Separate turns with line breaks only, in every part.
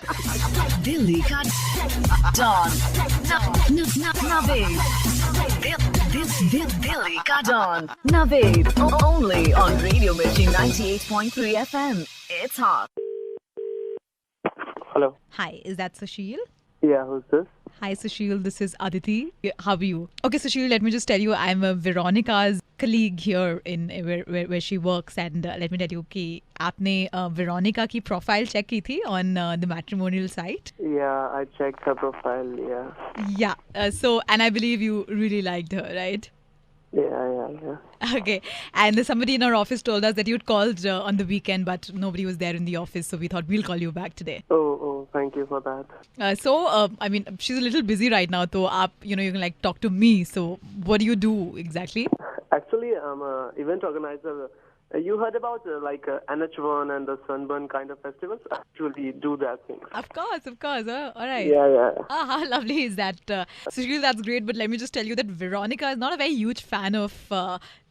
दिल्ली का डॉन नवेद दिल्ली का don Naved only on Radio Mirchi 98.3 FM. It's hot.
Hello.
Hi, is that Sushil?
Yeah, who's this?
Hi Sushil, this is Aditi. How are you? Okay Sushil, let me just tell you, I'm Veronica's colleague here in where she works, and let me tell you कि आपने Veronica की profile check की थी on the matrimonial site.
Yeah, I checked her profile, yeah.
Yeah, so and I believe you really liked her, right?
Yeah.
Okay, and somebody in our office told us that you'd called on the weekend, but nobody was there in the office, so we thought we'll call you back today.
Oh, thank you for that.
So, I mean, she's a little busy right now, so you can like talk to me. So, what do you do exactly?
Actually, I'm an event organizer. You heard about NH1 and the Sunburn kind of festivals? I actually do that thing.
Of course. All right.
Yeah.
How lovely is that? Sushil, that's great. But let me just tell you that Veronica is not a very huge fan of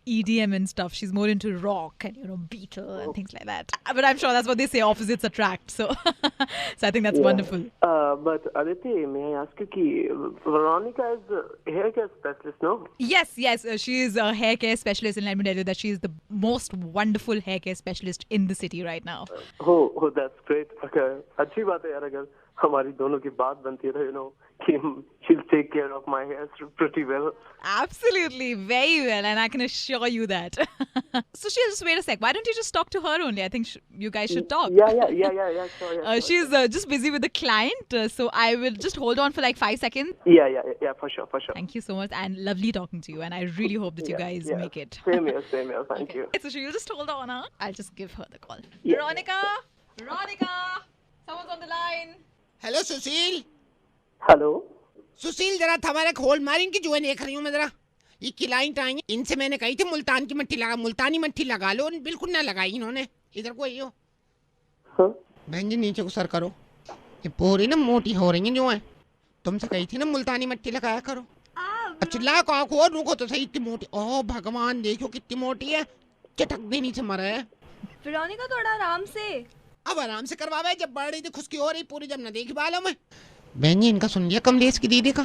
EDM and stuff. She's more into rock and, Beatle and things like that. But I'm sure that's what they say, opposites attract. So I think that's wonderful.
But Aditi, may I ask you, Veronica is a hair care specialist, no?
Yes. She is a hair care specialist, and let me tell you that she is the most wonderful hair care specialist in the city right now.
Oh, that's great. Okay. अच्छी बात है यार अगर हमारी दोनों की बात बनती रहे, कि she'll take care of my hair pretty well.
Absolutely, very well, and I can assure you that. So she'll just wait a sec. Why don't you just talk to her only? I think you guys should talk.
Yeah, sure.
She's just busy with the client, so I will just hold on for like 5 seconds.
Yeah, for sure.
Thank you so much, and lovely talking to you, and I really hope that you guys make it.
Same here, thank you.
So she'll just hold on, huh? I'll just give her the call.
Yeah.
Veronica, someone's on the line.
Hello Sushil.
Hello
Sushil जरा हमारे खोल Marin की जो है देख रही हूँ मैं जरा। ये क्लाइंट आएंगे, इनसे मैंने कही थी मुल्तानी मट्टी लगा लो, बिल्कुल ना लगाई इन्होंने। इधर को आइयो। बहन जी नीचे को सर करो। ये पूरी ना मोटी हो रही है जो है। तुमसे कही थी ना मुल्तानी मट्टी लगाया करो। चिल्ला को और रुको तो सही, इतनी मोटी। ओह भगवान देखो कितनी मोटी है, चटक देनी से मरा है।
वेरोनिका थोड़ा आराम से।
अब आराम से करवावे, जब बढ़ रही थी खुशकी हो रही पूरी, जब न देखी बालों में। बहन जी इनका सुन लिया कमलेश की दीदी का?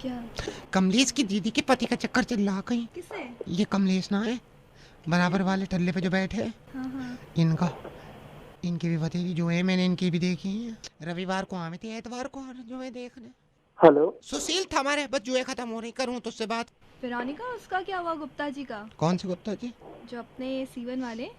क्या?
कमलेश की दीदी के पति का चक्कर चल रहा कहीं।
किसे?
ये कमलेश ना है, बराबर वाले टल्ले पे जो बैठे हैं।
हाँ।
इनकी भी भतीजी जो है, मैंने इनकी भी देखी है। रविवार को आए थे, एतवार को जो है देखने।
हेलो
सुशील था हमारे, बस जो है खत्म हो रही, करूँ तो उससे बात।
वेरोनिका उसका क्या हुआ गुप्ता जी का?
कौन से गुप्ता जी?
जो अपने सीवन वाले।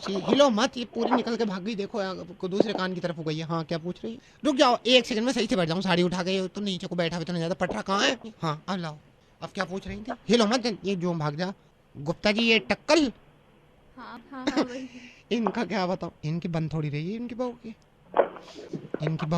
हिलो मत, ये पूरी निकल के भाग गई। देखो दूसरे कान की तरफ हो गई है। हाँ क्या पूछ रही है? रुक जाओ एक सेकंड में सही से बैठ जाऊँ। साड़ी उठा के तो नीचे को बैठा हुआ, इतना ज्यादा पटरा कहाँ है? हाँ अब लाओ, अब क्या पूछ रही थी? हिलो मत, ये जो भाग जा। गुप्ता जी ये टक्कल।
हाँ वही।
इनका क्या बताओ, इनकी बन थोड़ी रही है, इनकी बहू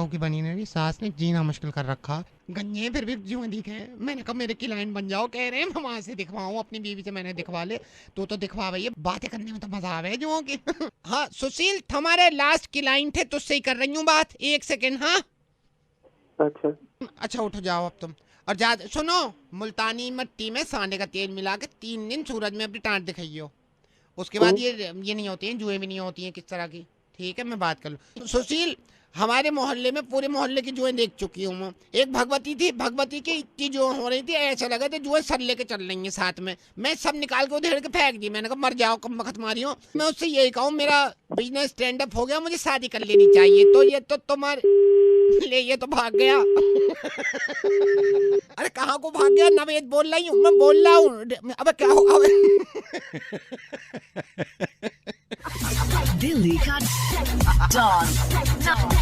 की बनी नहीं रही। सास ने जीना मुश्किल कर रखा। गन्ने फिर भी जो दिखे। मैंने कहा मेरे क्लाइंट बन जाओ, कह रहे हैं मैं वहां से दिखवाऊं, अपनी बीवी से मैंने दिखवा ले। तो दिखवा भैया, बातें करने में तो मजा आवे जो की। हाँ सुशील हमारे लास्ट क्लाइंट है, तुझसे ही कर रही हूँ बात। एक सेकेंड। हाँ अच्छा उठ जाओ अब तुम। और ज्यादा सुनो, मुल्तानी मट्टी में सांडे का तेल मिला के 3 दिन सूरज में अपनी टांट दिखाइयो। उसके बाद ये नहीं होती है, जुएं भी नहीं होती है किस तरह की। ठीक है मैं बात कर लूँ। सुशील हमारे मोहल्ले में पूरे मोहल्ले की जुएं देख चुकी हूँ मैं। एक भगवती थी, भगवती की इतनी जो हो रही थी, ऐसा लगा था जुएं सर लेके चल रही हैं साथ में। मैं सब निकाल के उधेड़ के फेंक दी। मैंने कहा मर जाओ कम वक्त मारी हो। मैं उससे यही कहूँ मेरा बिजनेस स्टैंड अप हो गया, मुझे शादी कर लेनी चाहिए। तो ये तो तुम्हारे ले, ये तो भाग गया। अरे कहाँ को भाग गया? नवेद बोल रही हूँ, मैं बोल रहा हूँ। अब क्या होगा?
दिल्ली का डॉन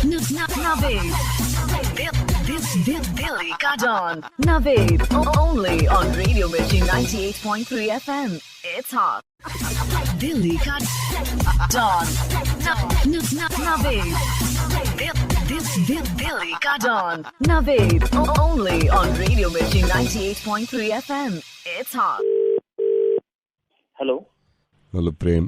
नवेद दिल्ली का don Naved only on Radio Mirchi 98.3 FM. It's hot. Delhi का डॉन नवेद दिल्ली का don Naved only on Radio Mirchi 98.3 FM. It's hot.
Hello Prem.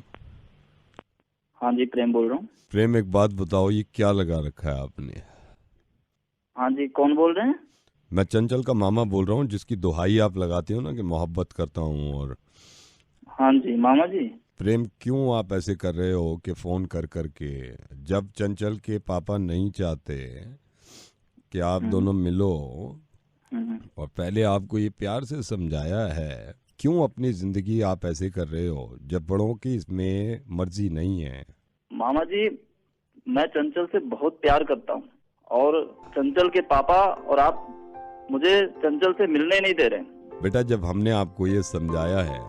हाँ जी प्रेम बोल रहा हूँ।
प्रेम एक बात बताओ, ये क्या लगा रखा है आपने?
हाँ जी कौन बोल रहे हैं?
मैं चंचल का मामा बोल रहा हूँ, जिसकी दुहाई आप लगाते हो ना कि मोहब्बत करता हूँ। और
हाँ जी मामा जी।
प्रेम क्यों आप ऐसे कर रहे हो कि फ़ोन कर कर के, जब चंचल के पापा नहीं चाहते कि आप दोनों मिलो और पहले आपको ये प्यार से समझाया है, क्यों अपनी ज़िंदगी आप ऐसे कर रहे हो जब बड़ों की इसमें मर्जी नहीं है?
मामा जी, मैं चंचल से बहुत प्यार करता हूँ और चंचल के पापा और आप मुझे चंचल से मिलने नहीं दे रहे।
बेटा, जब हमने आपको ये समझाया है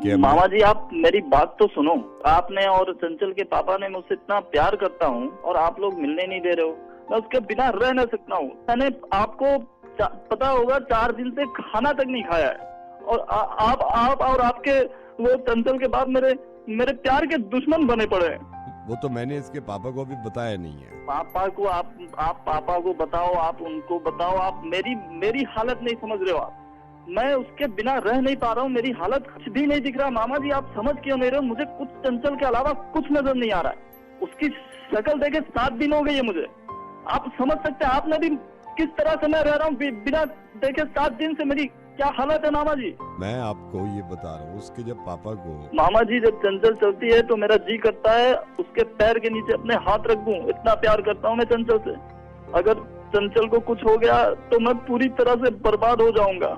कि
मामा जी, आप मेरी बात तो सुनो। आपने और चंचल के पापा ने मुझसे इतना प्यार करता हूँ और आप लोग मिलने नहीं दे रहे हो। मैं उसके बिना रह न सकता हूँ। मैंने आपको पता होगा 4 दिन से खाना तक नहीं खाया है और आप और आपके वो चंचल के बाद मेरे प्यार के दुश्मन बने पड़े हैं।
वो तो मैंने इसके पापा को भी बताया नहीं है।
पापा को आप पापा को बताओ, आप उनको बताओ। आप मेरी हालत नहीं समझ रहे हो। आप, मैं उसके बिना रह नहीं पा रहा हूँ। मेरी हालत कुछ भी नहीं दिख रहा। मामा जी, आप समझ क्यों नहीं रहे हो? मुझे कुछ चंचल के अलावा कुछ नजर नहीं आ रहा है। उसकी शक्ल देखे 7 दिन हो गई है मुझे। आप समझ सकते हैं आपने भी किस तरह से मैं रह रहा हूँ बिना देखे 7 दिन से। मेरी क्या हालत है मामा जी?
मैं आपको ये बता रहा हूँ, उसके जब पापा को,
मामा जी, जब चंचल चलती है तो मेरा जी करता है उसके पैर के नीचे अपने हाथ रख दूं। इतना प्यार करता हूँ मैं चंचल से। अगर चंचल को कुछ हो गया तो मैं पूरी तरह से बर्बाद हो जाऊंगा।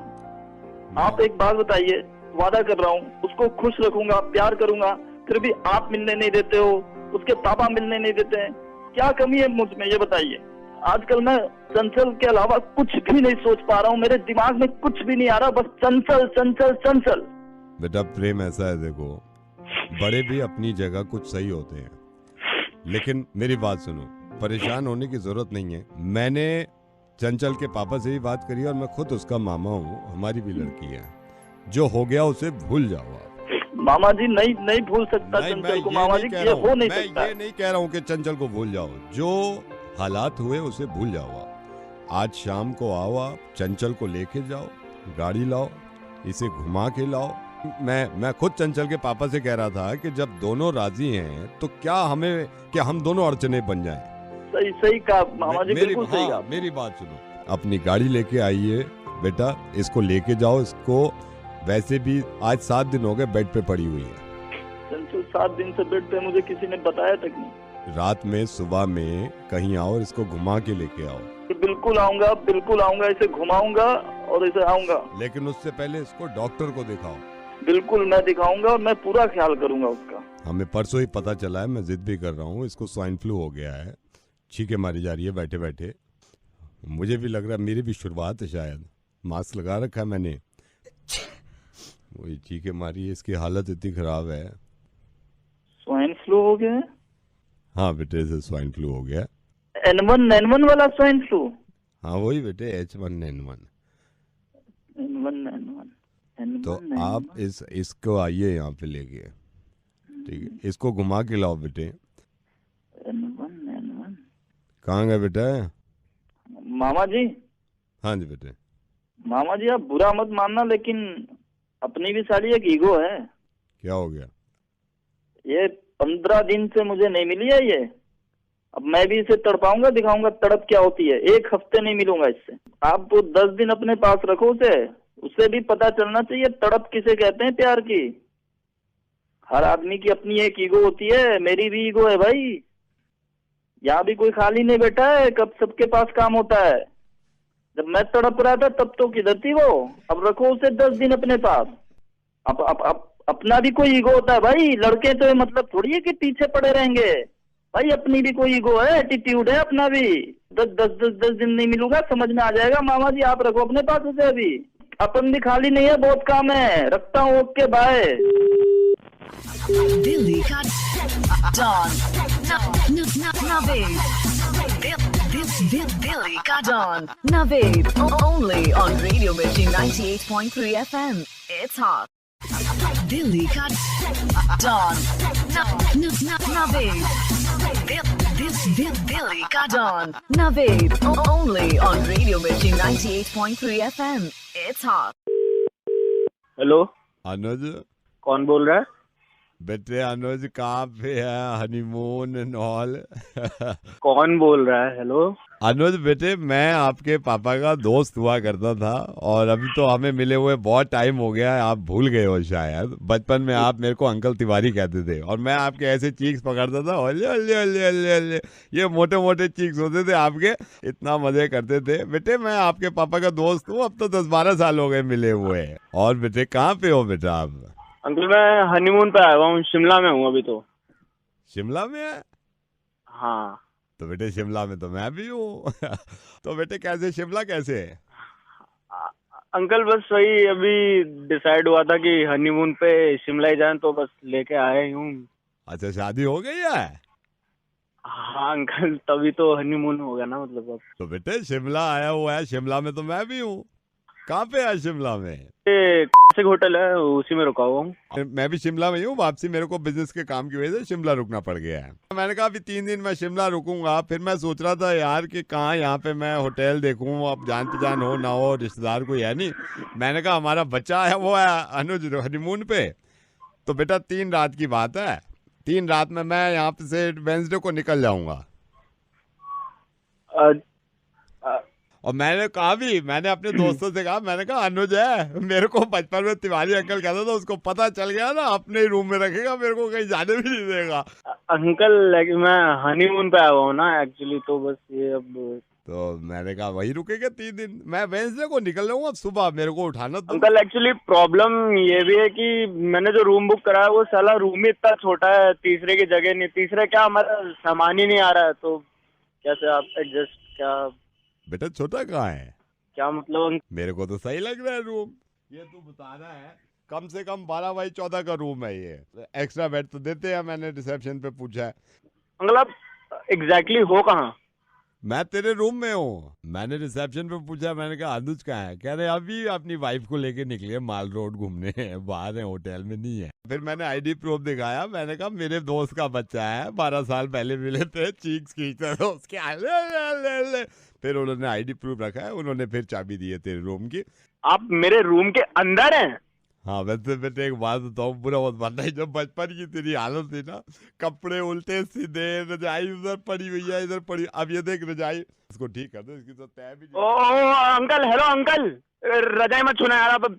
आप एक बात बताइए, वादा कर रहा हूँ उसको खुश रखूंगा, प्यार करूंगा, फिर भी आप मिलने नहीं देते हो, उसके पापा मिलने नहीं देते हैं। क्या कमी है मुझ में, ये बताइए। आजकल मैं चंचल के अलावा कुछ भी नहीं सोच पा रहा हूँ। मेरे दिमाग में कुछ भी नहीं आ रहा, बस चंचल चंचल चंचल।
बेटा, प्रेम ऐसा है, देखो, बड़े भी अपनी जगह कुछ सही होते हैं, लेकिन मेरी बात सुनो, परेशान होने की जरूरत नहीं है। मैंने चंचल के पापा से भी बात करी और मैं खुद उसका मामा हूँ, हमारी भी लड़की है। जो हो गया उसे भूल जाओ आप।
मामा जी, नहीं भूल सकता चंचल को। मामा जी, ये हो नहीं सकता।
मैं ये नहीं कह रहा हूँ कि चंचल को भूल जाओ। जो हालात हुए उसे भूल जाओ आप। आज शाम को आओ, आप चंचल को लेके जाओ, गाड़ी लाओ, इसे घुमा के लाओ। मैं खुद चंचल के पापा से कह रहा था कि जब दोनों राजी हैं तो क्या हम दोनों अड़चने बन जाएं।
सही कहा मामा जी, बिल्कुल सही कहा।
मेरी बात सुनो, अपनी गाड़ी लेके आइए बेटा, इसको लेके जाओ। इसको वैसे भी आज 7 दिन हो गए बेड पे पड़ी हुई है।
चंचल 7 दिन से बेड पे, मुझे किसी ने बताया तक नहीं।
रात में, सुबह में कहीं आओ, इसको घुमा के लेके आओ।
बिल्कुल आऊंगा, इसे घुमाऊंगा और इसे आऊंगा।
लेकिन उससे पहले इसको डॉक्टर को दिखाओ।
बिल्कुल मैं दिखाऊंगा और मैं पूरा ख्याल करूंगा उसका।
हमें परसों ही पता चला है, मैं जिद भी कर रहा हूँ, इसको स्वाइन फ्लू हो गया है। छींके मारी जा रही है बैठे बैठे। मुझे भी लग रहा है मेरी भी शुरुआत है शायद। मास्क लगा रखा है मैंने, वही छींके मारी है। इसकी हालत इतनी खराब है।
स्वाइन फ्लू हो गया है?
हाँ बेटे, इसे स्वाइन फ्लू हो गया।
N1 वाला स्वाइन फ्लू?
हाँ वही बेटे, H1N1। तो आप इसको आइए यहाँ पे लेके, ठीक है? इसको घुमा के लाओ बेटे।
N1
कहाँ गए बेटा?
मामा जी।
हाँ जी बेटे।
मामा जी, आप बुरा मत मानना, लेकिन अपनी भी साली एक ईगो है।
क्या हो गया?
ये 15 दिन से मुझे नहीं मिली है ये। अब मैं भी इसे तड़पाऊंगा, दिखाऊंगा तड़प क्या होती है। 1 हफ्ते नहीं मिलूंगा इससे। आप तो 10 दिन अपने पास रखो उसे भी पता चलना चाहिए तड़प किसे कहते हैं प्यार की। हर आदमी की अपनी एक ईगो होती है, मेरी भी ईगो है भाई। यहाँ भी कोई खाली नहीं बैठा है, कब सबके पास काम होता है। जब मैं तड़प रहा था तब तो किधर थी वो? अब रखो उसे 10 दिन अपने पास। अब अपना भी कोई ईगो होता है भाई। लड़के तो मतलब थोड़ी है कि पीछे पड़े रहेंगे भाई, अपनी भी कोई ईगो है, एटीट्यूड है अपना भी। 10 दिन नहीं मिलूंगा, समझ में आ जाएगा। मामा जी, आप रखो अपने पास उसे। अभी अपन भी खाली नहीं है, बहुत काम है। रखता हूँ, ओके बाय।
दिल्ली का डॉन दिल्ली का don Naved, only on Radio Mirchi 98.3 FM. It's hot. Delhi का डॉन नवेद, दिल्ली का don Naved, only on Radio Mirchi 98.3 FM. It's hot.
Hello,
Anuj,
कौन बोल रहा है?
बेटे अनुज कहाँ पे है, हनीमून एंड ऑल?
कौन बोल रहा है? हेलो
अनुज बेटे, मैं आपके पापा का दोस्त हुआ करता था और अभी तो हमें मिले हुए बहुत टाइम हो गया है, आप भूल गए हो शायद। बचपन में आप मेरे को अंकल तिवारी कहते थे और मैं आपके ऐसे चीक्स पकड़ता था, ओले ओले ओले ओले ओले, ये मोटे मोटे चीक्स होते थे आपके, इतना मजे करते थे। बेटे मैं आपके पापा का दोस्त हूँ, अब तो 10-12 साल हो गए मिले हुए। और बेटे कहाँ पे हो बेटा आप?
अंकल, मैं हनीमून पे आया हुआ हूँ, शिमला में हूँ अभी तो।
शिमला में है?
हाँ
तो बेटे शिमला में तो मैं भी हूँ। तो बेटे कैसे, शिमला कैसे?
अंकल बस वही अभी डिसाइड हुआ था कि हनीमून पे शिमला ही जाएं, तो बस लेके आए हूँ।
अच्छा शादी हो गई है?
हाँ अंकल, तभी तो हनीमून हो गया ना, मतलब अब।
तो बेटे शिमला आया हुआ है, शिमला में तो मैं भी हूँ। कहाँ पे है शिमला में?
ये होटल है, उसी में रुका हुआ हूँ।
मैं भी शिमला में ही हूँ, वापसी मेरे को बिजनेस के काम की वजह से शिमला रुकना पड़ गया है। मैंने कहा अभी 3 दिन मैं शिमला रुकूंगा, फिर मैं सोच रहा था यार कि कहाँ यहाँ पे मैं होटल देखूं, अब जान पहचान हो ना हो, रिश्तेदार कोई है नहीं। मैंने कहा हमारा बच्चा है वो है अनुज हनीमून पे, तो बेटा 3 रात की बात है, 3 रात में मैं यहाँ पे से वेंसडे को निकल जाऊंगा। और मैंने कहा भी, मैंने अपने दोस्तों से कहा, मैंने कहा अनुज है, मेरे को बचपन में तिवारी अंकल कहता था, उसको पता चल गया ना अपने ही रूम में रखेगा, मेरे को कहीं जाने भी नहीं देगा।
अंकल मैं हनीमून पे आया हुआ हूँ ना एक्चुअली, तो बस ये अब।
तो मैंने कहा वही रुकेगा 3 दिन, मैं वेंसडे को निकल जाऊंगा सुबह, मेरे को उठाना तो।
अंकल एक्चुअली प्रॉब्लम ये भी है कि मैंने जो रूम बुक कराया वो साला रूम ही इतना छोटा है, तीसरे की जगह नहीं, तीसरे क्या हमारा सामान ही नहीं आ रहा है, तो कैसे आप एडजस्ट? क्या
बेटा छोटा कहाँ है?
क्या मतलब?
मेरे को तो सही लग रहा है रूम, ये तू बता रहा है कम से कम 12x14 का रूम है ये, एक्स्ट्रा बेड तो देते हैं, मैंने रिसेप्शन पे पूछा है।
अंकल आप एग्जैक्टली हो कहाँ?
मैं तेरे रूम में हूँ। मैंने रिसेप्शन पे पूछा, मैंने कहा अनुज कहाँ है? कह रहे अभी अपनी वाइफ को लेके निकले माल रोड घूमने, बाहर है, होटल में नहीं है। फिर मैंने आईडी प्रूफ दिखाया, मैंने कहा मेरे दोस्त का बच्चा है, 12 साल पहले मिले थे, चीक्स खींचते थे उसके। फिर उन्होंने आईडी प्रूफ रखा है, उन्होंने फिर चाबी दी है तेरे रूम की।
आप मेरे रूम के अंदर हैं?
हाँ वैसे बेटे एक बात बताऊँ, बुरा मत मानना, जब बचपन की तेरी हालत थी ना, कपड़े उल्टे सीधे, रजाई उधर पड़ी हुई है, इधर पड़ी, अब ये देख रजाई, इसको ठीक कर दो, इसकी तो तय भी नहीं।
ओ अंकल, हेलो अंकल, रजाई मत छूना यार, आप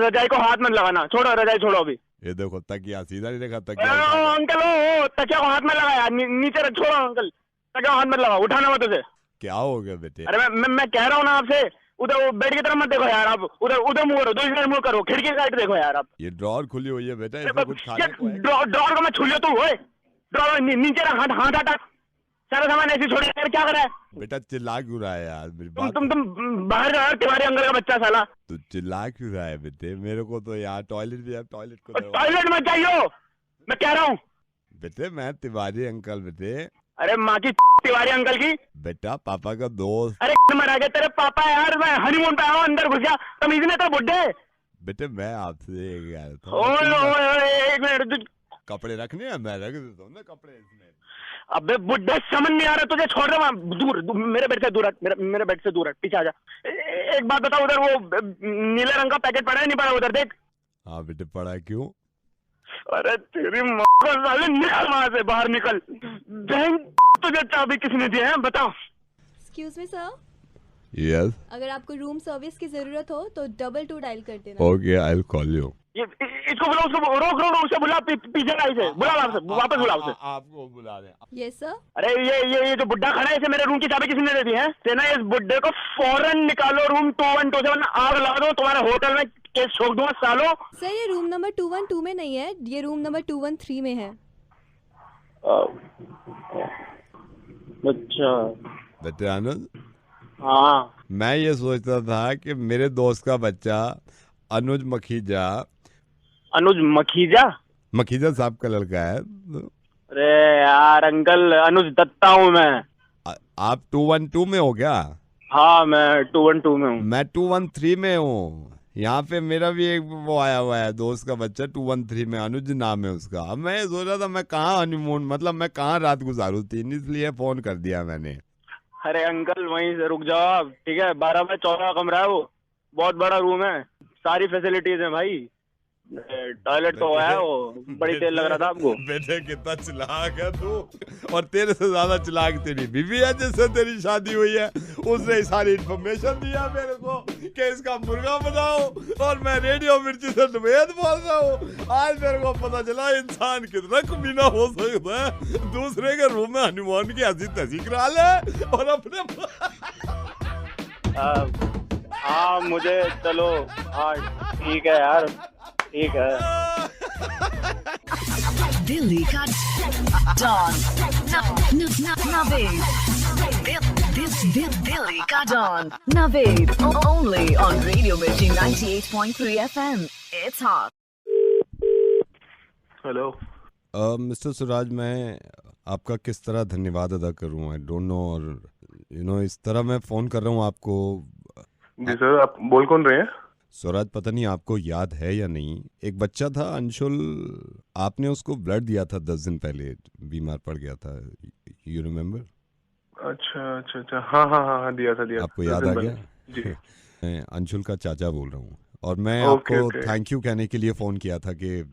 रजाई को हाथ मत लगाना, छोड़ो रजाई, छोड़ो अभी।
ये देखो तकिया सीधा नहीं रखा, तकिया
अंकल ओ तकिया को हाथ में लगाया, नीचे छोड़ो अंकल, तकिया को हाथ मत लगाओ, उठाना मत उसे।
क्या हो गया बेटे?
अरे मैं कह रहा हूँ ना आपसे, उधर वो बेड की तरफ मत देखो यार, आप उधर मुंह करो, दूसरी तरफ मुंह करो, खिड़की की साइड देखो यार आप।
ये ड्रॉर खुली हुई है बेटा, इसमें कुछ खाने को है?
ड्रॉर को मैं छू लिया तू, ओए ड्रॉर नीचे रख, हाथ हटा, सारा सामान ऐसे छोड़ यार, क्या कर रहा है?
बेटा चिल्ला क्यों रहा है यार मेरी बात?
तुम बाहर जाओ, तिवारी अंकल का बच्चा साला।
तू चिल्ला क्यों रहा है बेटे? मेरे को तो यार टॉयलेट भी है, टॉयलेट को
टॉयलेट मत जाइयो, मैं कह रहा हूँ।
बेटे मैं तिवारी अंकल बेटे।
अरे माँ की तिवारी अंकल की,
बेटा पापा का दोस्त।
अरे मरा गया तेरे पापा यार, मैं हनीमून पे आया हूँ, अंदर घुस गया, तमीज नहीं था बुड्ढे।
बेटे मैं आपसे कह रहा था,
ओए एक मिनट,
कपड़े रखने हैं, मैं रख देता हूँ ना कपड़े इसमें।
अबे बुड्ढे समझ नहीं आ रहा तुझे, छोड़ रहा हूँ दूर, मेरे बेड से दूर हट, मेरे बेड से दूर हट, पीछे आ जा। एक बात बताओ, उधर वो नीले रंग का पैकेट पड़ा है नहीं पड़ा उधर देख?
हाँ बेटे पड़ा, क्यों?
अरे तेरी माँ को साले, निकल वहां से, बाहर निकल, बहन तुझे चाबी किसने दी है बताओ?
एक्सक्यूज मी सर,
यस
अगर आपको रूम सर्विस की जरूरत हो तो 22 डायल कर देना।
Okay I will call you.
इसको बुलाओ, उसको रोक उसे बुला, पीछे लाई से बुला, वापस बुला उसे।
आपको बुला रहे हैं।
Yes sir.
अरे ये जो बुड्ढा खड़ा है, इसे मेरे रूम की चाबी किसने दे दी है? सेना, इस बुड्ढे को फौरन निकालो रूम 212 से, वरना आग लगा दो, तुम्हारे होटल में केस ठोक दूंगा सालो।
सर ये रूम नंबर 212 में नहीं है, ये रूम नंबर 213 में है।
अच्छा
बेटे आनंद,
हाँ,
मैं ये सोचता था कि मेरे दोस्त का बच्चा अनुज मखीजा,
अनुज मखीजा
साहब का लड़का है।
अरे यार अंकल, अनुज दत्ता हूँ मैं।
आप 212 में हो क्या?
हाँ मैं 212 में हूँ।
मैं 213 में हूँ। यहाँ पे मेरा भी एक वो आया हुआ है, दोस्त का बच्चा 213 में, अनुज नाम है उसका। अब मैं सोच रहा था मैं कहाँ हनीमून, मतलब मैं कहाँ रात गुजारूँ, इसलिए फोन कर दिया मैंने।
अरे अंकल वहीं से रुक जाओ आप, ठीक है? 12 बाय 14 कमरा है वो, बहुत बड़ा रूम है, सारी फैसिलिटीज है भाई, टॉयलेट तो है वो, बड़ी देर लग रहा था आपको।
बेटे कितना चिल्लाक है तू, और तेरे से ज्यादा चिल्लाक तेरी बीवी है जिससे तेरी शादी हुई है। उसने सारी इन्फॉर्मेशन दिया मेरे को कि इसका मुर्गा बनाओ, और मैं रेडियो मिर्ची से नवेद बोल रहा हूँ। आज मेरे को पता चला इंसान कितना कमीना हो सकता है, दूसरे के रूम में हनीमून की हंसी तैसी करा ले और अपने
हाँ मुझे चलो, हाँ ठीक है यार, ठीक है।
दिल्ली का डॉन नवेद, दिल्ली का don Naved, only on Radio Mirchi 98.3 FM. It's hot.
Hello
mister Suraj, मैं आपका किस तरह धन्यवाद अदा करूं, आई डोंट नो। और इस तरह मैं फ़ोन कर रहा हूं आपको।
जी सर, आप बोल कौन रहे हैं?
स्वराज, पता नहीं आपको याद है या नहीं, एक बच्चा था अंशुल, आपने उसको ब्लड दिया था 10 दिन पहले, बीमार पड़ गया था, यू रिमेम्बर?
अच्छा, हाँ, दिया था।
आपको याद आ गया?
जी।
मैं अंशुल का चाचा बोल रहा हूँ, और मैं
ओके,
आपको थैंक यू कहने के लिए फ़ोन किया था कि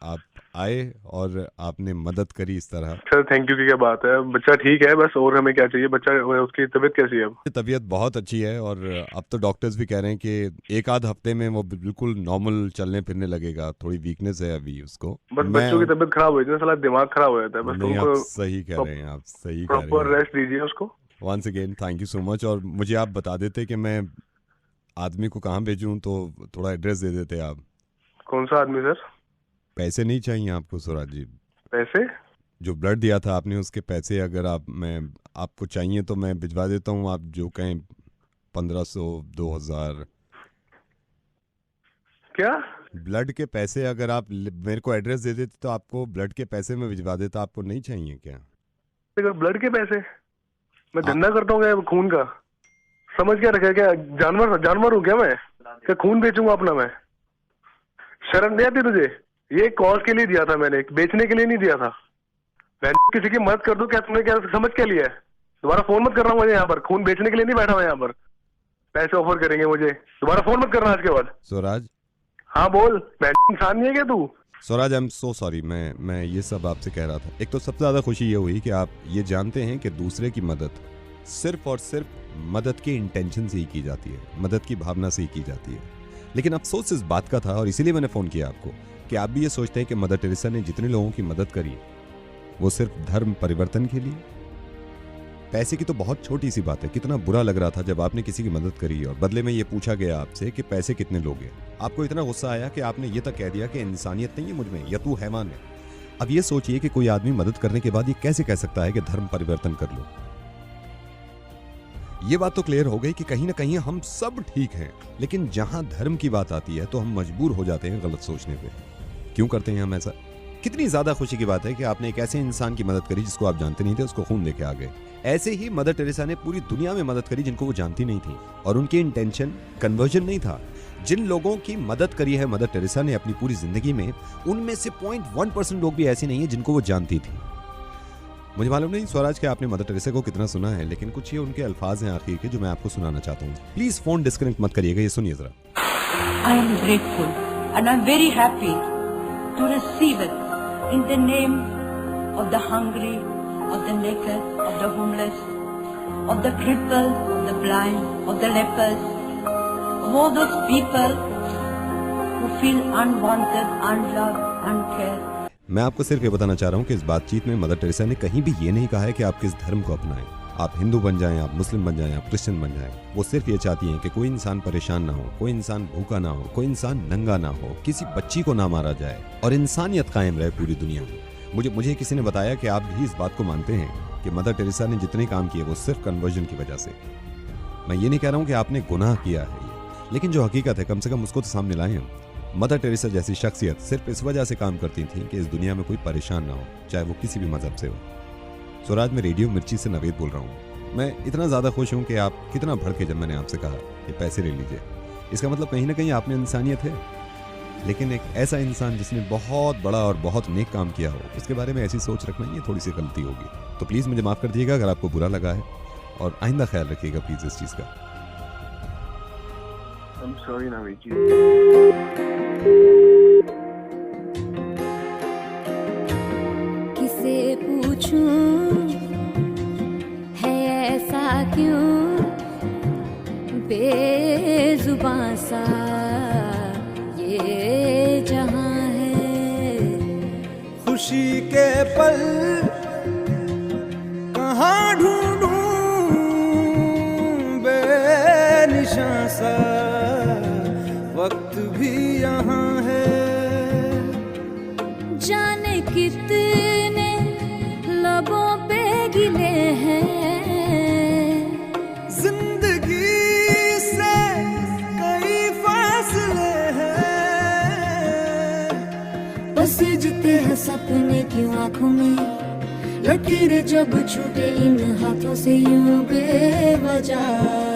आप आए और आपने मदद करी इस तरह।
सर थैंक यू की क्या बात है, बच्चा ठीक है बस, और हमें क्या चाहिए? बच्चा, उसकी तबीयत कैसी है अब?
तबीयत बहुत अच्छी है, और अब तो डॉक्टर्स भी कह रहे हैं कि एक आध हफ्ते में वो बिल्कुल नॉर्मल चलने फिरने लगेगा। थोड़ी वीकनेस है अभी उसको।
बस बच्चों की तबीयत खराब हो जाती है, साला दिमाग खराब हो जाता है। बस
नहीं,
तुमको
आप सही कह रहे हैं, आप सही कह रहे हैं।
प्रॉपर रेस्ट दीजिए उसको।
Once again thank you so much. और मुझे आप बता देते कि मैं आदमी को कहाँ भेजूँ, तो थोड़ा एड्रेस दे देते आप।
कौन सा आदमी सर?
पैसे नहीं चाहिए आपको सुराज जी?
पैसे?
जो ब्लड दिया था आपने, उसके पैसे अगर आपको चाहिए तो मैं भिजवा देता हूँ। आप जो कहें, 1500, 2000।
क्या?
ब्लड के पैसे अगर आप मेरे को एड्रेस दे देते तो आपको ब्लड के पैसे में भिजवा देता। आपको नहीं चाहिए क्या?
ब्लड के पैसे? मैं धंधा करता हूँ क्या खून का? समझ क्या रखा? क्या जानवर हूँ क्या मैं? क्या खून बेचूंगा अपना मैं? शर्म नहीं आती तुझे? ये कॉज के लिए दिया था मैंने, बेचने के लिए नहीं दिया था। मैं किसी की मदद कर दूं क्या? तुमने क्या समझ क्या लिया है? दोबारा फोन मत कर रहा हूँ मुझे यहाँ पर, खून बेचने के लिए नहीं बैठा हूँ यहाँ पर। पैसे ऑफर करेंगे मुझे, दोबारा फोन मत करना आज के बाद।
स्वराज?
हाँ बोल, मैं इंसान नहीं है क्या तू?
Swaraj, I am so sorry, मैं ये सब आपसे कह रहा था। एक तो सबसे ज्यादा खुशी ये हुई कि आप ये जानते हैं कि दूसरे की मदद सिर्फ और सिर्फ मदद के इंटेंशन से ही की जाती है, मदद की भावना से ही की जाती है। लेकिन अफसोस इस बात का था, और इसीलिए मैंने फोन किया आपको, कि आप भी ये सोचते हैं कि मदर टेरेसा ने जितने लोगों की मदद करी वो सिर्फ धर्म परिवर्तन के लिए। पैसे की तो बहुत छोटी सी बात है। कितना बुरा लग रहा था जब आपने किसी की मदद करी और बदले में ये पूछा गया आपसे कि पैसे कितने लोगे। आपको इतना गुस्सा आया कि आपने ये तक कह दिया कि इंसानियत नहीं है मुझ में, या तू हैवान है। अब ये सोचिए कि कोई आदमी मदद करने के बाद ये कैसे कह सकता है कि धर्म परिवर्तन कर लो। ये बात तो क्लियर हो गई कि कहीं ना कहीं हम सब ठीक हैं, लेकिन जहां धर्म की बात आती है तो हम मजबूर हो जाते हैं गलत सोचने पे। क्यों करते हैं हम ऐसा? कितनी ज्यादा खुशी की बात है कि आपने एक ऐसे इंसान की मदद करी जिसको आप जानते नहीं थे, उसको खून देके आ गए। ऐसे ही मदर टेरेसा ने पूरी दुनिया में मदद करी जिनको वो जानती नहीं थी, और उनकी इंटेंशन कन्वर्जन नहीं था। जिन लोगों की मदद करी है मदर टेरेसा ने अपनी पूरी जिंदगी में, उनमें से 0.1% लोग भी ऐसे नहीं है जिनको वो जानती थी। मुझे मालूम नहीं स्वराज कि आपने मदर टेरेसा को कितना सुना है, लेकिन कुछ ये उनके अल्फाज हैं आखिर के जो मैं आपको सुनाना चाहता हूँ। प्लीज फोन डिस्कनेक्ट मत करिएगा, ये सुनिए जरा।
I am grateful and I am very happy to receive it in the name of the hungry, of the naked, of the homeless, of the crippled, of the blind, of the lepers, of all those people who feel unwanted, unloved, uncared.
मैं आपको सिर्फ ये बताना चाह रहा हूँ कि इस बातचीत में मदर टेरेसा ने कहीं भी ये नहीं कहा है कि आप किस धर्म को अपनाएं। आप हिंदू बन जाएं, आप मुस्लिम बन जाएं, आप क्रिश्चियन बन जाएं। वो सिर्फ ये चाहती हैं कि कोई इंसान परेशान ना हो, कोई इंसान भूखा ना हो, कोई इंसान नंगा ना हो, किसी बच्ची को ना मारा जाए, और इंसानियत कायम रहे पूरी दुनिया में। मुझे किसी ने बताया कि आप भी इस बात को मानते हैं कि मदर टेरेसा ने जितने काम किए वो सिर्फ कन्वर्जन की वजह से। मैं ये नहीं कह रहा हूँ कि आपने गुनाह किया है, लेकिन जो हकीकत है कम से कम उसको तो सामने लाएं हम। मदर टेरेसा जैसी शख्सियत सिर्फ इस वजह से काम करती थी कि इस दुनिया में कोई परेशान ना हो, चाहे वो किसी भी मजहब से हो। स्वराज, मैं रेडियो मिर्ची से नवेद बोल रहा हूँ। मैं इतना ज़्यादा खुश हूँ कि आप कितना भड़के जब मैंने आपसे कहा कि पैसे ले लीजिए। इसका मतलब कहीं ना कहीं आपने इंसानियत है, लेकिन एक ऐसा इंसान जिसने बहुत बड़ा और बहुत नेक काम किया हो, उसके बारे में ऐसी सोच रखना ये थोड़ी सी गलती होगी। तो प्लीज़ मुझे माफ़ कर दीजिएगा अगर आपको बुरा लगा है, और आइंदा ख्याल रखिएगा प्लीज़ इस चीज़ का।
I'm sorry, Naveed ji.
क्यों बेजुबां सा ये जहां है।
खुशी के पल कहाँ ढूंढूं बेनिशां सा वक्त भी यहाँ है।
जाने कितने लबों पे गिले हैं,
जिंदगी से कई फासले हैं।
पसीजते हैं सपने की आंखों में, लकीरें जब छूटे इन हाथों से यूं बेवजह।